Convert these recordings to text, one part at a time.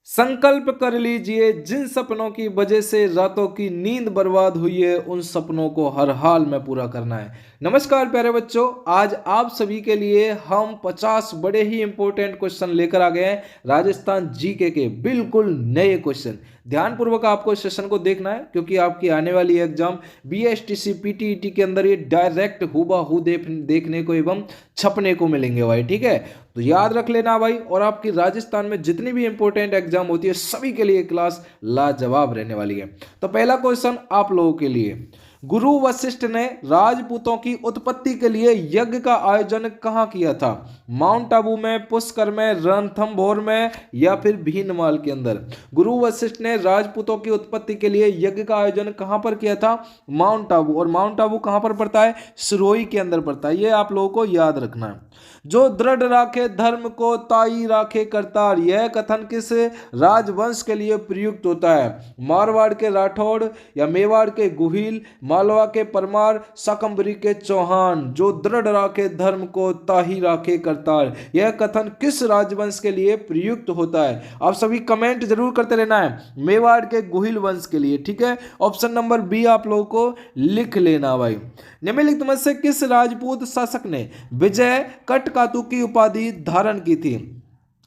संकल्प कर लीजिए, जिन सपनों की वजह से रातों की नींद बर्बाद हुई है उन सपनों को हर हाल में पूरा करना है। नमस्कार प्यारे बच्चों, आज आप सभी के लिए हम 50 बड़े ही इंपॉर्टेंट क्वेश्चन लेकर आ गए हैं। राजस्थान जीके के बिल्कुल नए क्वेश्चन। ध्यानपूर्वक आपको इस सेशन को देखना है क्योंकि आपकी आने वाली एग्जाम बीएसटीसी पीटीईटी के अंदर ये डायरेक्ट हुबहू देखने को एवं छपने को मिलेंगे भाई। ठीक है, तो याद रख लेना भाई। और आपकी राजस्थान में जितनी भी इंपॉर्टेंट एग्जाम होती है सभी के लिए क्लास लाजवाब रहने वाली है। तो पहला क्वेश्चन आप लोगों के लिए, गुरु वशिष्ठ ने राजपूतों की उत्पत्ति के लिए यज्ञ का आयोजन कहां किया था? माउंट आबू में, पुष्कर में, रणथंभौर में या फिर भीनमाल के अंदर? गुरु वशिष्ठ ने राजपूतों की उत्पत्ति के लिए यज्ञ का आयोजन कहां पर किया था? माउंट आबू। और माउंट आबू कहां पर पड़ता है? सिरोही के अंदर पड़ता है। ये आप लोगों को याद रखना है। जो दृढ़ राखे धर्म को ताई राखे करतार, यह कथन किस राजवंश के लिए प्रयुक्त होता है? मारवाड़ के राठौड़ या मेवाड़ के गुहिल, मालवा के परमार, शाकंभरी के चौहान? जो दृढ़ राखे धर्म को ताही राखे करतार, यह कथन किस राजवंश के लिए प्रयुक्त होता है? आप सभी कमेंट जरूर करते रहना है। मेवाड़ के गुहिल वंश के लिए। ठीक है, ऑप्शन नंबर बी आप लोगों को लिख लेना भाई। निम्नलिखित में से किस राजपूत शासक ने विजय कटकातु की उपाधि धारण की थी?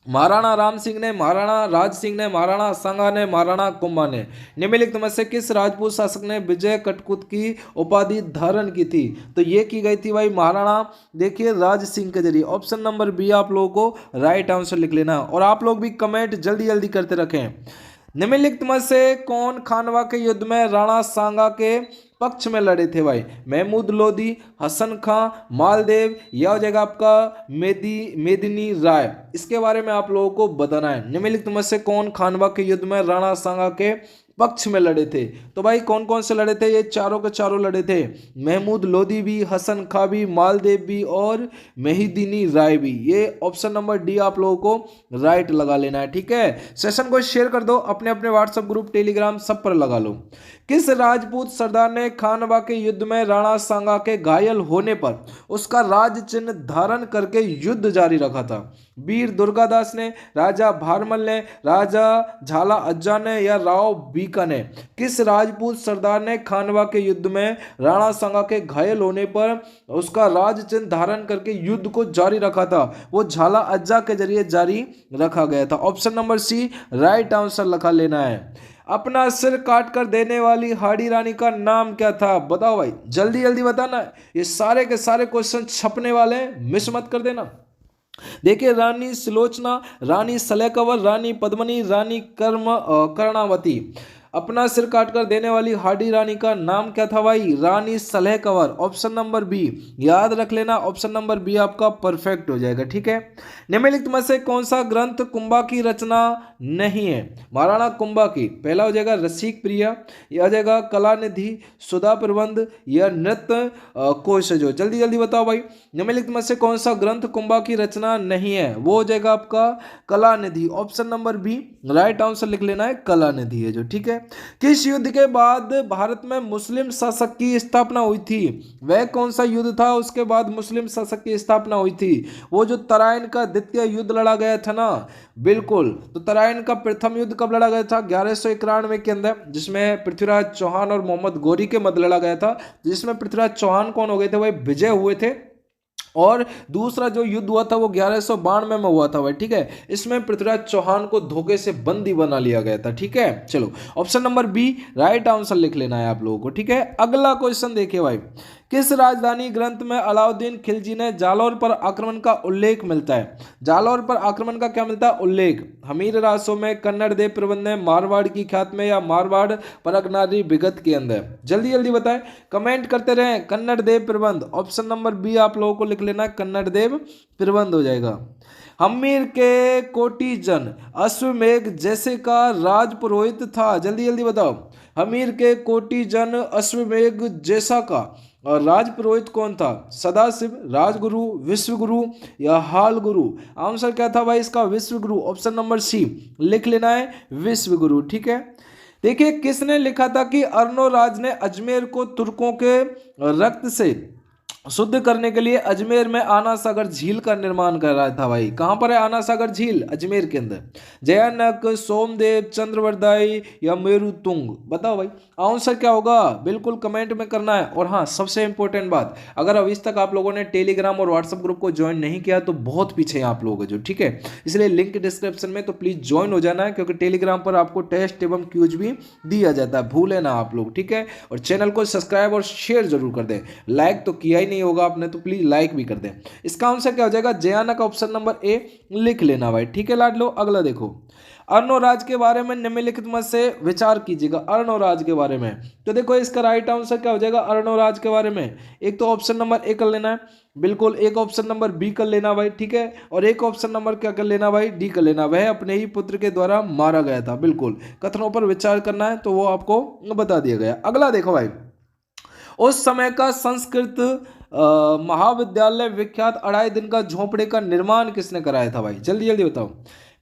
महाराणा राम सिंह ने, महाराणा राज सिंह ने, महाराणा सांगा ने, महाराणा कुंभा ने? निम्नलिखित में से किस राजपूत शासक ने विजय कटकुत की उपाधि धारण की थी? तो ये की गई थी भाई महाराणा, देखिए, राज सिंह के जरिए। ऑप्शन नंबर बी आप लोगों को राइट आंसर लिख लेना। और आप लोग भी कमेंट जल्दी जल्दी करते रखें। निम्नलिखित में से कौन खानवा के युद्ध में राणा सांगा के पक्ष में लड़े थे भाई? महमूद लोधी, हसन खां, मालदेव या हो जाएगा आपका मेदिनी राय? इसके बारे में आप लोगों को बताना है। निम्नलिखित में से कौन खानवा के युद्ध में राणा सांगा के पक्ष में लड़े थे? तो भाई कौन कौन से लड़े थे? ये चारों के चारों लड़े थे। महमूद लोधी भी, हसन खां भी, मालदेव भी और मेहिदीनी राय भी। ये ऑप्शन नंबर डी आप लोगों को राइट लगा लेना है। ठीक है, सेशन को शेयर कर दो, अपने अपने व्हाट्सएप ग्रुप, टेलीग्राम सब पर लगा लो। किस राजपूत सरदार ने खानवा के युद्ध में राणा सांगा के घायल होने पर उसका राज चिन्ह धारण करके युद्ध जारी रखा था? वीर दुर्गादास ने, राजा भारमल ने, राजा झाला अज्जा ने या राव बीका ने? किस राजपूत सरदार ने खानवा के युद्ध में राणा सांगा के घायल होने पर उसका राज चिन्ह धारण करके युद्ध को जारी रखा था? वो झाला अज्जा के जरिए जारी रखा गया था। Option number C right answer लिखा लेना है। अपना सिर काट कर देने वाली हाड़ी रानी का नाम क्या था? बताओ भाई, जल्दी जल्दी बताना। ये सारे के सारे क्वेश्चन छपने वाले हैं, मिस मत कर देना। देखिए, रानी सुलोचना, रानी सलेकवर, रानी पद्मनी, रानी कर्णावती। अपना सिर काटकर देने वाली हाडी रानी का नाम क्या था भाई? रानी सलह कंवर। ऑप्शन नंबर बी याद रख लेना। ऑप्शन नंबर बी आपका परफेक्ट हो जाएगा। ठीक है, निम्नलिखित में से कौन सा ग्रंथ कुंभा की रचना नहीं है? महाराणा कुंभा की पहला हो जाएगा रसिक प्रिया, यह हो जाएगा कला निधि, सुधा प्रबंध या नृत्य कोश। जो जल्दी जल्दी बताओ भाई, निम्नलिखित में से कौन सा ग्रंथ कुंभा की रचना नहीं है? वो हो जाएगा आपका कला निधि। Option number B right answer लिख लेना है, कला निधि है जो। ठीक है, किस युद्ध के बाद भारत में मुस्लिम शासक की स्थापना हुई थी? वह कौन सा युद्ध था उसके बाद मुस्लिम शासक की स्थापना हुई थी? वो जो तराइन का द्वितीय युद्ध लड़ा गया था ना, बिल्कुल। तो तराइन का प्रथम युद्ध कब लड़ा गया था? 1191 के अंदर, जिसमें पृथ्वीराज चौहान और मोहम्मद गौरी के मध्य लड़ा गया था, जिसमें पृथ्वीराज चौहान कौन हो गए थे? वह विजय हुए थे। और दूसरा जो युद्ध हुआ था वो 1192 में हुआ था भाई। ठीक है, इसमें पृथ्वीराज चौहान को धोखे से बंदी बना लिया गया था। ठीक है, चलो option number B right answer लिख लेना है आप लोगों को। ठीक है, अगला क्वेश्चन देखिए भाई, किस राजधानी ग्रंथ में अलाउद्दीन खिलजी ने जालौर पर आक्रमण का उल्लेख मिलता है? जालौर पर आक्रमण का क्या मिलता है? उल्लेख। हमीर रासों में, कन्नड़ देव प्रबंध में, मारवाड़ की ख्यात में या मारवाड़ परगनारी विगत के अंदर? जल्दी जल्दी बताएं, कमेंट करते रहें। कन्नड़ देव प्रबंध, ऑप्शन नंबर बी आप लोगों को लिख लेना, कन्नड़ देव प्रबंध हो जाएगा। हमीर के कोटि जन अश्वमेघ जैसे का राज पुरोहित था? जल्दी जल्दी बताओ, हमीर के कोटि जन अश्वमेघ जैसा का और राज पुरोहित कौन था? सदाशिव, राजगुरु, विश्वगुरु या हाल गुरु? आंसर क्या था भाई इसका? विश्वगुरु। ऑप्शन नंबर सी लिख लेना है, विश्वगुरु। ठीक है, देखिए, किसने लिखा था कि अर्नोराज ने अजमेर को तुर्कों के रक्त से शुद्ध करने के लिए अजमेर में आना सागर झील का निर्माण कर रहा था भाई। कहां पर है आना सागर झील? अजमेर के अंदर। जयानक, सोमदेव, चंद्रवरदाई या मेरुतुंग? बताओ भाई आंसर क्या होगा, बिल्कुल कमेंट में करना है। और हाँ, सबसे इंपॉर्टेंट बात, अगर अभी तक आप लोगों ने टेलीग्राम और व्हाट्सएप ग्रुप को ज्वाइन नहीं किया तो बहुत पीछे हैं आप लोग जो, ठीक है। इसलिए लिंक डिस्क्रिप्शन में, तो प्लीज ज्वाइन हो जाना है, क्योंकि टेलीग्राम पर आपको टेस्ट एवं क्यूज भी दिया जाता है, भूले ना आप लोग, ठीक है। और चैनल को सब्सक्राइब और शेयर जरूर कर दें। लाइक तो किया ही नहीं होगा आपने, तो प्लीज लाइक भी कर दें। इसका आंसर क्या हो जाएगा? जयाना का ऑप्शन नंबर ए लिख लेना भाई, ठीक है लाडलो। अगला देखो, अर्णोराज के बारे में निम्नलिखित में से विचार कीजिएगा। अर्णोराज के बारे में, तो देखो इसका राइट आंसर क्या हो जाएगा अर्णोराज के बारे में? एक तो ऑप्शन नंबर ए कर लेना है, बिल्कुल। एक ऑप्शन नंबर बी कर लेना भाई, ठीक है। और एक ऑप्शन नंबर क्या कर लेना भाई? डी कर लेना। वह अपने ही पुत्र के द्वारा मारा गया था, बिल्कुल। कथनों पर विचार करना है तो वो आपको बता दिया गया। अगला देखो भाई, उस समय का संस्कृत महाविद्यालय विख्यात अढ़ाई दिन का झोपड़े का निर्माण किसने कराया था भाई? जल्दी जल्दी बताओ।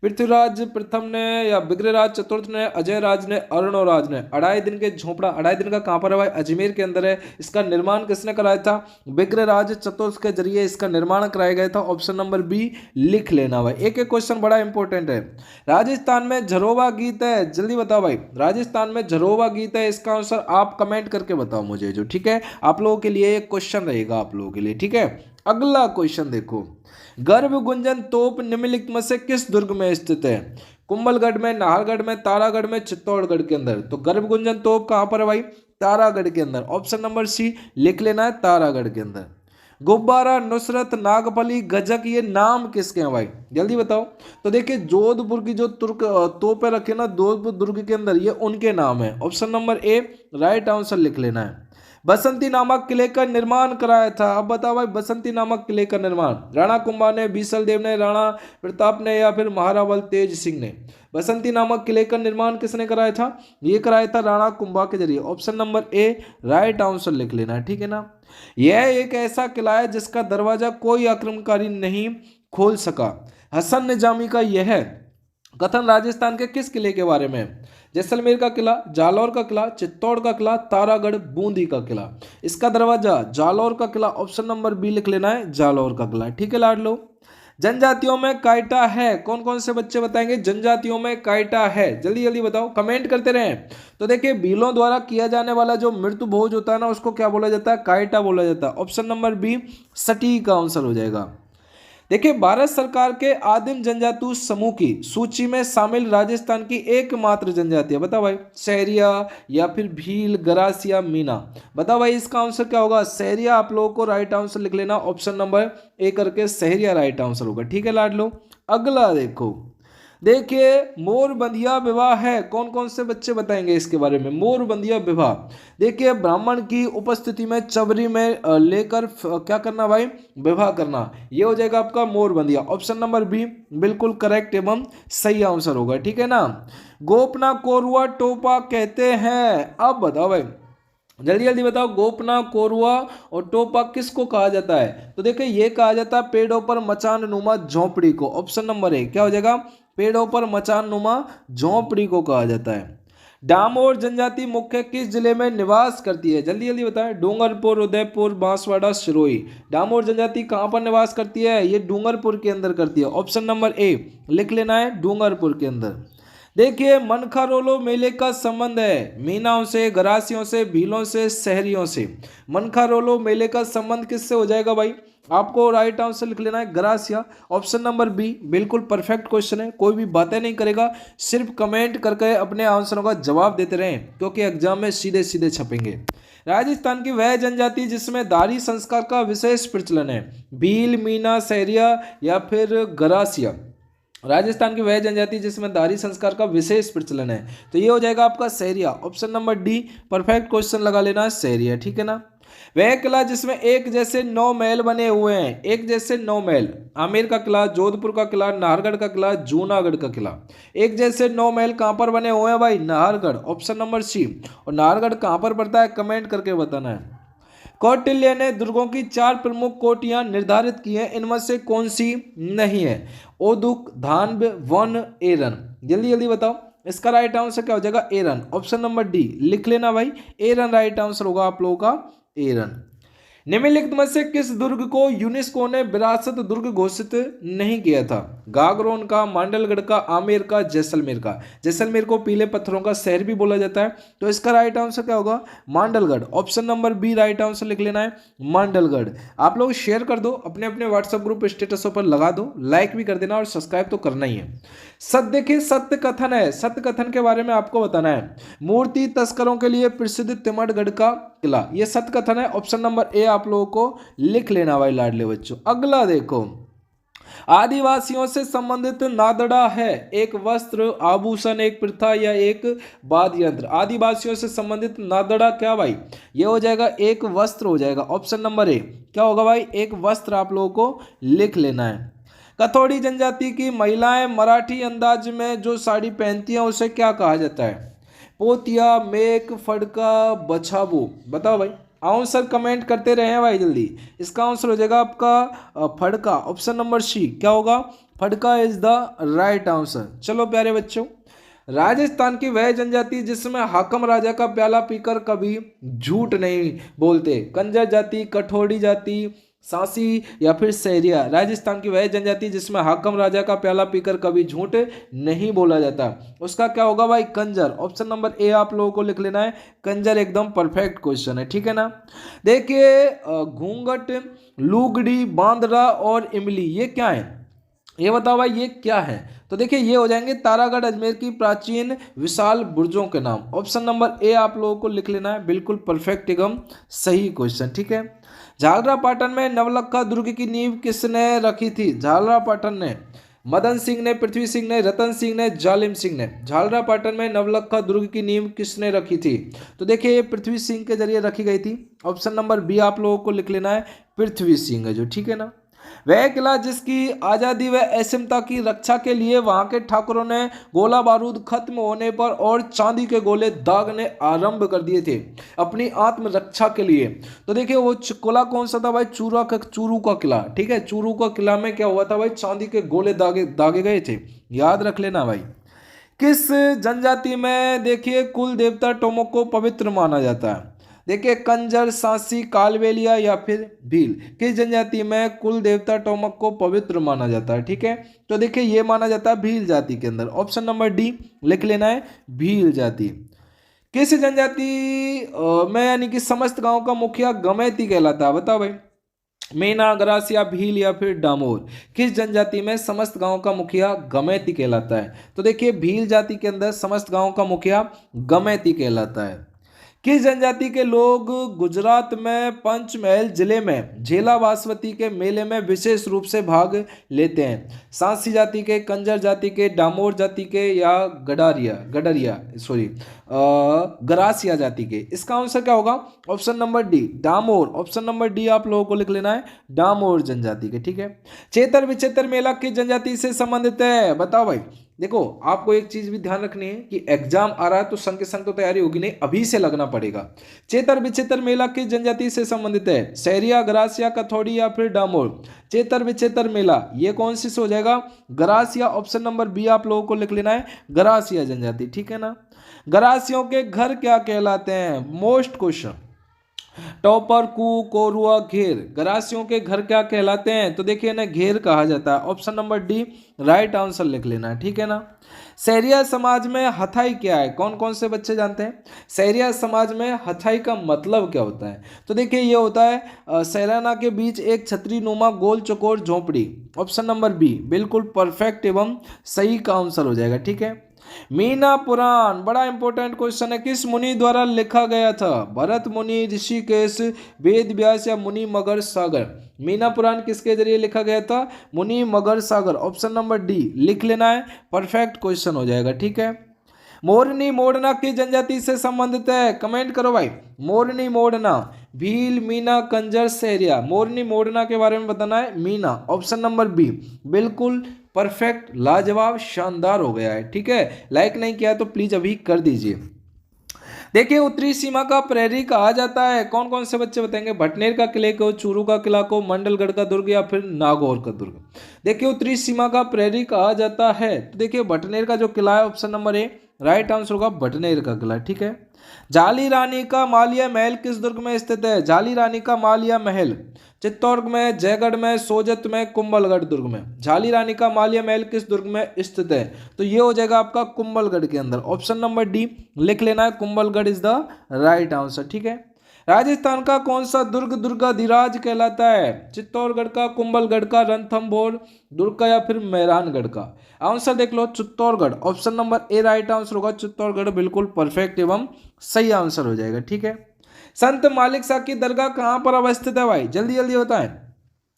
पृथ्वीराज प्रथम ने या विग्रहराज चतुर्थ ने, अजय राज ने, अर्णोराज ने? अढ़ाई दिन के झोपड़ा, अढ़ाई दिन का कहां पर है भाई? अजमेर के अंदर है। इसका निर्माण किसने कराया था? विग्रहराज चतुर्थ के जरिए इसका निर्माण कराया गया था। ऑप्शन नंबर बी लिख लेना भाई। एक एक क्वेश्चन बड़ा इंपॉर्टेंट है। राजस्थान में झरोवा गीत है, जल्दी बताओ भाई। राजस्थान में झरोवा गीत है, इसका आंसर आप कमेंट करके बताओ मुझे जो, ठीक है। आप लोगों के लिए एक क्वेश्चन रहेगा आप लोगों के लिए, ठीक है। अगला क्वेश्चन देखो, गर्भ गुंजन तोप निम्नलिखित में से किस दुर्ग में स्थित है? कुंभलगढ़ में, नाहरगढ़ में, तारागढ़ में, चित्तौड़गढ़ के अंदर? तो गर्भ गुंजन तोप कहां पर है भाई? तारागढ़ के अंदर। ऑप्शन नंबर सी लिख लेना है, तारागढ़ के अंदर। गुब्बारा, नुसरत, नागफली, गजक, ये नाम किसके हैं भाई? जल्दी बताओ। तो देखिए जोधपुर की जो तुर्क तोपें रखे ना जोधपुर दुर्ग के अंदर, ये उनके नाम है। Option number A right answer लिख लेना है। बसंती नामक किले का निर्माण कराया था, अब बताओ भाई बसंती नामक किले का निर्माण राणा कुंभा ने, बीसल देव ने, राणा प्रताप ने या फिर महारावल तेज सिंह ने? बसंती नामक किले का निर्माण किसने कराया था? ये कराया था राणा कुंभा के जरिए। Option number A right answer लिख लेना है, ठीक है ना। यह एक ऐसा किला है जिसका दरवाजा कोई आक्रमणकारी नहीं खोल सका। हसन निजामी का यह कथन राजस्थान के किस किले के बारे में? जैसलमेर का किला, जालौर का किला, चित्तौड़ का किला, तारागढ़, बूंदी का किला? इसका दरवाजा जालौर का किला। ऑप्शन नंबर बी लिख लेना है, जालौर का किला, ठीक है लाडलो। जनजातियों में कायटा है, कौन कौन से बच्चे बताएंगे जनजातियों में कायटा है? जल्दी जल्दी बताओ, कमेंट करते रहें। तो देखिए भीलों द्वारा किया जाने वाला जो मृत्यु भोज होता है ना, उसको क्या बोला जाता है? कायटा बोला जाता है। ऑप्शन नंबर बी सटीक आंसर हो जाएगा। देखिए भारत सरकार के आदिम जनजाति समूह की सूची में शामिल राजस्थान की एकमात्र जनजाति है, बताओ भाई। सहरिया या फिर भील, गरासिया, मीना? बताओ भाई इसका आंसर क्या होगा? सहरिया आप लोगों को राइट आंसर लिख लेना, ऑप्शन नंबर ए करके सहरिया राइट आंसर होगा, ठीक है लाडलो। अगला देखो, देखिए मोरबंदिया विवाह है, कौन कौन से बच्चे बताएंगे इसके बारे में? मोरबंदिया विवाह, देखिए ब्राह्मण की उपस्थिति में चबरी में लेकर क्या करना भाई? विवाह करना, ये हो जाएगा आपका मोरबंदिया। ऑप्शन नंबर बी बिल्कुल करेक्ट एवं सही आंसर होगा, ठीक है ना। गोपना कोरुआ टोपा कहते हैं, अब बताओ भाई जल्दी जल्दी बताओ, गोपना कोरुआ और टोपा किसको कहा जाता है? तो देखिए ये कहा जाता है पेड़ों पर मचान नुमा झोंपड़ी को। ऑप्शन नंबर ए क्या हो जाएगा? पेड़ों पर मचान नुमा झोंपड़ी को कहा जाता है। डामोर जनजाति मुख्य किस जिले में निवास करती है? जल्दी जल्दी बताएं। डूंगरपुर, उदयपुर, बांसवाड़ा, सिरोही? डामोर जनजाति कहां पर निवास करती है? ये डूंगरपुर के अंदर करती है। ऑप्शन नंबर ए लिख लेना है, डूंगरपुर के अंदर। देखिए मनखारोलो मेले का संबंध है मीनाओं से, गरासियों से, भीलों से, शहरियों से? मनखारोलो मेले का संबंध किससे हो जाएगा भाई? आपको राइट आंसर लिख लेना है, गरासिया। ऑप्शन नंबर बी बिल्कुल परफेक्ट क्वेश्चन है, कोई भी बातें नहीं करेगा, सिर्फ कमेंट करके अपने आंसरों का जवाब देते रहें, क्योंकि एग्जाम में सीधे सीधे छपेंगे। राजस्थान की वह जनजाति जिसमें दाढ़ी संस्कार का विशेष प्रचलन है? भील, मीना, सहरिया या फिर गरासिया? राजस्थान की वह जनजाति जिसमें दाढ़ी संस्कार का विशेष प्रचलन है, तो ये हो जाएगा आपका Sahariya. Option number D perfect question लगा लेना, सहरिया, ठीक है ना। वह किला जिसमें एक जैसे 9 महल बने हुए हैं, एक जैसे 9 महल, आमेर का किला, जोधपुर का किला, नाहरगढ़ का किला, जूनागढ़ का किला? एक जैसे 9 महल कहां पर बने हुए हैं भाई? Nahargarh, option number C. और नाहरगढ़ कहां पर पड़ता है? कमेंट करके बताना है। कौटिल्य ने दुर्गों की 4 प्रमुख कोटियां निर्धारित की हैं, इनमें से कौन सी नहीं है? ओदुक, धानब, वन, एरन? जल्दी जल्दी बताओ, इसका राइट आंसर क्या हो जाएगा? एरन। ऑप्शन नंबर डी लिख लेना भाई, एरन राइट आंसर होगा आप लोगों का, एरन। निम्नलिखित में से किस दुर्ग को यूनेस्को ने विरासत दुर्ग घोषित नहीं किया था? गागरोन का, मांडलगढ़ का, आमेर का, जैसलमेर का। जैसलमेर को पीले पत्थरों का शहर भी बोला जाता है, तो इसका राइट आंसर क्या होगा? Mandalgarh. Option number B right answer लिख लेना है, मांडलगढ़। आप लोग शेयर कर दो, अपने अपने व्हाट्सएप ग्रुप स्टेटसों पर लगा दो, लाइक भी कर देना और सब्सक्राइब तो करना ही है। देखिए सत्य कथन है, सत्य कथन के बारे में आपको बताना है। मूर्ति तस्करों के लिए प्रसिद्ध तिमड़गढ़ का किला, ये सत्य कथन है। ऑप्शन नंबर ए आप लोगों को लिख लेना भाई लाडले बच्चों। अगला देखो, आदिवासियों से संबंधित नादड़ा है एक वस्त्र, आभूषण, एक प्रथा या एक वाद्य यंत्र। आदिवासियों से संबंधित नादड़ा क्या भाई? ये हो जाएगा एक वस्त्र हो जाएगा। ऑप्शन नंबर ए क्या होगा भाई? एक वस्त्र आप लोगों को लिख लेना है। कथोड़ी जनजाति की महिलाएं मराठी अंदाज में जो साड़ी पहनती हैं उसे क्या कहा जाता है? पोतिया, मेक, फड़का, बछाबू। बताओ भाई, आंसर कमेंट करते रहे भाई जल्दी। इसका आंसर हो जाएगा आपका फड़का। ऑप्शन नंबर सी क्या होगा? फड़का इज द राइट आंसर। चलो प्यारे बच्चों, राजस्थान की वह जनजाति जिसमें हाकम राजा का प्याला पीकर कभी झूठ नहीं बोलते। कंजर जाति, कठोड़ी जाति, सांसी या फिर सहरिया। राजस्थान की वह जनजाति जिसमें हाकम राजा का प्याला पीकर कभी झूठ नहीं बोला जाता, उसका क्या होगा भाई? कंजर। ऑप्शन नंबर ए आप लोगों को लिख लेना है, कंजर। एकदम परफेक्ट क्वेश्चन है, ठीक है ना। देखिए घूंघट, लुगड़ी, बांदरा और इमली ये क्या है? ये बताओ भाई ये क्या है? तो देखिए ये हो जाएंगे तारागढ़ अजमेर की प्राचीन विशाल बुर्जों के नाम। ऑप्शन नंबर ए आप लोगों को लिख लेना है, बिल्कुल परफेक्ट एकदम सही क्वेश्चन, ठीक है। झालरापाटन में नवलखा दुर्ग की नींव किसने रखी थी? झालरापाटन ने मदन सिंह ने, पृथ्वी सिंह ने, रतन सिंह ने, जालिम सिंह ने। झालरापाटन में नवलखा दुर्ग की नींव किसने रखी थी? तो देखिए ये पृथ्वी सिंह के जरिए रखी गई थी। ऑप्शन नंबर बी आप लोगों को लिख लेना है, पृथ्वी सिंह है जो, ठीक है ना। वह किला जिसकी आज़ादी व असीमता की रक्षा के लिए वहां के ठाकुरों ने गोला बारूद खत्म होने पर और चांदी के गोले दागने आरंभ कर दिए थे अपनी आत्मरक्षा के लिए। तो देखिए वो किला कौन सा था भाई? चूरू का किला, ठीक है। चूरू का किला में क्या हुआ था भाई? चांदी के गोले दागे गए थे, याद रख लेना भाई। किस जनजाति में देखिए कुल देवता टोमक को पवित्र माना जाता है? देखिए कंजर, सांसी, कालवेलिया या फिर भील। किस जनजाति में कुल देवता टोमक को पवित्र माना जाता है? ठीक है, तो देखिए ये माना जाता है भील जाति के अंदर। ऑप्शन नंबर डी लिख लेना है, भील जाति। किस जनजाति में यानी कि समस्त गांव का मुखिया गमैती कहलाता है? बताओ भाई, मेना, गरासिया, भील या फिर डामोर। किस जनजाति में समस्त गांव का मुखिया गमैती कहलाता है? तो देखिए भील जाति के अंदर समस्त गांव का मुखिया गमैती कहलाता है। किस जनजाति के लोग गुजरात में पंचमहल जिले में झेला बासवती के मेले में विशेष रूप से भाग लेते हैं? सांसी जाति के, कंजर जाति के, डामोर जाति के या गरासिया जाति के। इसका आंसर क्या होगा? Option number D, Damor. Option number D आप लोगों को लिख लेना है, डामोर जनजाति के, ठीक है। चेतर विचेतर मेला किस जनजाति से संबंधित है? बताओ भाई। देखो आपको एक चीज भी ध्यान रखनी है कि एग्जाम आ रहा है तो संग के संग तो तैयारी होगी नहीं, अभी से लगना पड़ेगा। चेतर विचेतर मेला किस जनजाति से संबंधित है? सहरिया, गरासिया, कथौड़ी या फिर डामोर। चेतर विचेतर मेला ये कौन सी से हो जाएगा? गरासिया। ऑप्शन नंबर बी आप लोगों को लिख लेना है, गरासिया जनजाति, ठीक है ना। गरासियों के घर क्या कहलाते हैं? Most question. टॉपर, कू, कोरुआ, घेर। गरासियों के घर क्या कहलाते हैं? तो देखिए ना घेर कहा जाता है। Option number D right answer लिख लेना है, ठीक है ना। सहरिया समाज में हथाई क्या है? कौन कौन से बच्चे जानते हैं सहरिया समाज में हथाई का मतलब क्या होता है? तो देखिए ये होता है सहराना के बीच एक छतरी नुमा गोल चकोर झोंपड़ी। ऑप्शन नंबर बी बिल्कुल परफेक्ट एवं सही का आंसर हो जाएगा, ठीक है। मीना पुराण बड़ा इंपॉर्टेंट क्वेश्चन है, किस मुनि द्वारा लिखा गया था? भरत मुनि, ऋषिकेश, वेद व्यास या मुनि मगर सागर। मीना पुराण किसके जरिए लिखा गया था? मुनि मगर सागर। ऑप्शन नंबर डी लिख लेना है, परफेक्ट क्वेश्चन हो जाएगा, ठीक है। मोरनी मोड़ना किस जनजाति से संबंधित है? कमेंट करो भाई। मोरनी मोड़ना भील, मीना, कंजर, सहरिया। मोरनी मोड़ना के बारे में बताना है, मीना। ऑप्शन नंबर बी बिल्कुल परफेक्ट, लाजवाब, शानदार हो गया है, ठीक है। लाइक नहीं किया तो प्लीज अभी कर दीजिए। देखिए उत्तरी सीमा का प्रहरी कहा जाता है, कौन कौन से बच्चे बताएंगे? भटनेर का किले को, चूरू का किला को, मंडलगढ़ का दुर्ग या फिर नागौर का दुर्ग। देखिए उत्तरी सीमा का प्रहरी कहा जाता है, तो देखिए भटनेर का जो किला है option number A right answer होगा बटनेर का किला। ठीक है। जाली रानी का मालिया महल किस दुर्ग में स्थित है? जाली रानी का मालिया महल चित्तौड़ में, जयगढ़ में, सोजत में, कुंभलगढ़ दुर्ग में। जाली रानी का मालिया महल किस दुर्ग में स्थित है? तो ये हो जाएगा आपका कुंभलगढ़ के अंदर। ऑप्शन नंबर डी लिख लेना है, Kumbhalgarh is the right answer. ठीक है। राजस्थान का कौन सा दुर्ग दुर्गाधिराज कहलाता है? चित्तौड़गढ़ का, कुंभलगढ़ का, रणथंभौर दुर्ग का या फिर मेहरानगढ़ का? आंसर देख लो, Chittorgarh. Option number A right answer होगा, चित्तौड़गढ़ बिल्कुल परफेक्ट एवं सही आंसर हो जाएगा। ठीक है। संत मालिक शाह की दरगाह कहां पर अवस्थित है भाई? जल्दी जल्दी बताएं।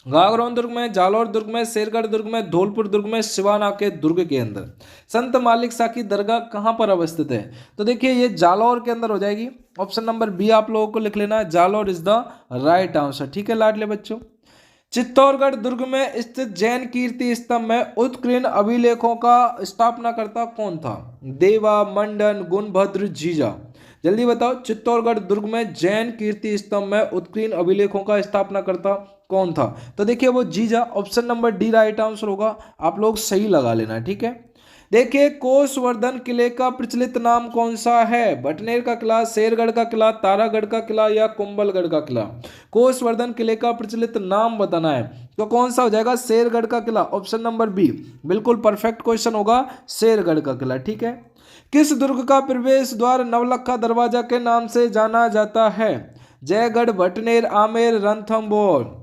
गागरोन दुर्ग में, जालौर दुर्ग में, शेरगढ़ दुर्ग में, धौलपुर दुर्ग में, सिवाना के दुर्ग के अंदर संत मालिक शाह की दरगाह कहां पर अवस्थित है? तो देखिए ये जालौर के अंदर हो जाएगी। ऑप्शन नंबर बी आप लोगों को लिख लेना है, Jalore is the right answer. ठीक है लाडले बच्चों। चित्तौड़गढ़ दुर्ग में स्थित जैन कीर्ति स्तंभ में उत्कीर्ण अभिलेखों का स्थापनाकर्ता कौन था? देवा, मंडन, गुणभद्र, जीजा? जल्दी बताओ, चित्तौड़गढ़ दुर्ग में जैन कीर्ति स्तंभ में उत्कीर्ण अभिलेखों का स्थापनाकर्ता कौन था? तो देखिए वो जीजा। Option number D right answer होगा, आप लोग सही लगा लेना। ठीक है। देखिए कोसवर्धन किले का प्रचलित नाम कौन सा है? बटनेर का किला, शेरगढ़ का किला, तारागढ़ का किला या कुंभलगढ़ का किला? कोसवर्धन किले का प्रचलित नाम बताना है, तो कौन सा हो जाएगा? शेरगढ़ का किला। ऑप्शन नंबर बी बिल्कुल परफेक्ट क्वेश्चन होगा, शेरगढ़ का किला। ठीक है। किस दुर्ग का प्रवेश द्वार नवलखा दरवाजा के नाम से जाना जाता है? जयगढ़, बटनेर, आमेर, रणथंभौर?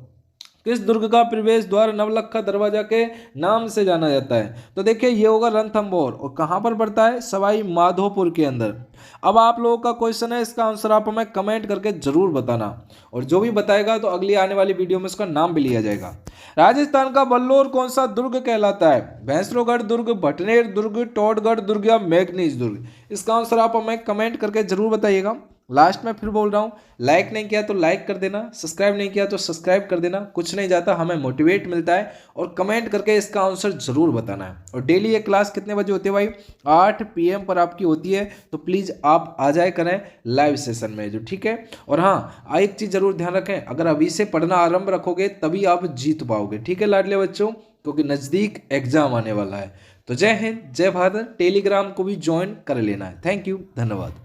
किस दुर्ग का प्रवेश द्वार नवलखा दरवाजा के नाम से जाना जाता है? तो देखिए ये होगा रणथंभौर। और कहां पर पड़ता है? सवाई माधोपुर के अंदर। अब आप लोगों का क्वेश्चन है, इसका आंसर आप हमें कमेंट करके जरूर बताना, और जो भी बताएगा तो अगली आने वाली वीडियो में उसका नाम भी लिया जाएगा। राजस्थान का बल्लोर कौन सा दुर्ग कहलाता है? भैंसरोगढ़ दुर्ग, बटनेर दुर्ग, टोडगढ़ दुर्ग या मेघनीज दुर्ग? इसका आंसर आप हमें कमेंट करके जरूर बताइएगा। लास्ट में फिर बोल रहा हूँ, लाइक नहीं किया तो लाइक कर देना, सब्सक्राइब नहीं किया तो सब्सक्राइब कर देना, कुछ नहीं जाता, हमें मोटिवेट मिलता है। और कमेंट करके इसका आंसर जरूर बताना है। और डेली ये क्लास कितने बजे होती है भाई? 8 PM पर आपकी होती है, तो प्लीज़ आप आ जाए करें लाइव सेशन में जो। ठीक है। और हाँ, एक चीज़ जरूर ध्यान रखें, अगर अभी से पढ़ना आरंभ रखोगे तभी आप जीत पाओगे। ठीक है लाडले बच्चों, क्योंकि नज़दीक एग्जाम आने वाला है। तो जय हिंद, जय भारत। टेलीग्राम को भी ज्वाइन कर लेना है। थैंक यू, धन्यवाद।